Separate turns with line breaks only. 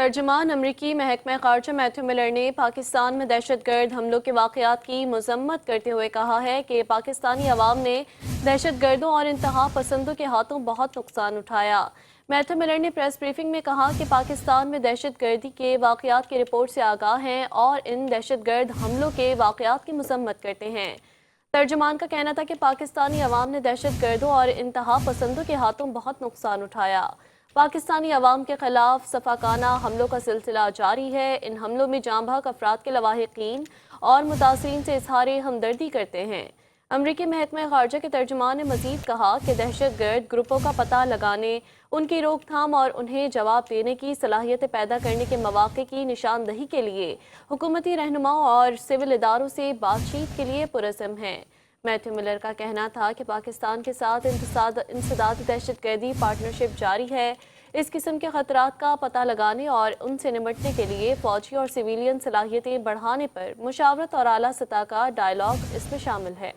ترجمان امریکی محکمہ خارجہ میتھیو ملر نے پاکستان میں دہشت گرد حملوں کے واقعات کی مذمت کرتے ہوئے کہا ہے کہ پاکستانی عوام نے دہشت گردوں اور انتہا پسندوں کے ہاتھوں بہت نقصان اٹھایا۔ میتھیو ملر نے پریس بریفنگ میں کہا کہ پاکستان میں دہشت گردی کے واقعات کی رپورٹ سے آگاہ ہیں اور ان دہشت گرد حملوں کے واقعات کی مذمت کرتے ہیں۔ ترجمان کا کہنا تھا کہ پاکستانی عوام نے دہشت گردوں اور انتہا پسندوں کے ہاتھوں بہت نقصان اٹھایا۔ پاکستانی عوام کے خلاف صفاقانہ حملوں کا سلسلہ جاری ہے۔ ان حملوں میں جاں بحق افراد کے لواحقین اور متاثرین سے اظہار ہمدردی کرتے ہیں۔ امریکی محکمہ خارجہ کے ترجمان نے مزید کہا کہ دہشت گرد گروپوں کا پتہ لگانے، ان کی روک تھام اور انہیں جواب دینے کی صلاحیت پیدا کرنے کے مواقع کی نشاندہی کے لیے حکومتی رہنماؤں اور سول اداروں سے بات چیت کے لیے پرعزم ہیں۔ میتھیو ملر کا کہنا تھا کہ پاکستان کے ساتھ انسداد دہشت گردی پارٹنرشپ جاری ہے۔ اس قسم کے خطرات کا پتہ لگانے اور ان سے نمٹنے کے لیے فوجی اور سویلین صلاحیتیں بڑھانے پر مشاورت اور اعلیٰ سطح کا ڈائیلاگ اس میں شامل ہے۔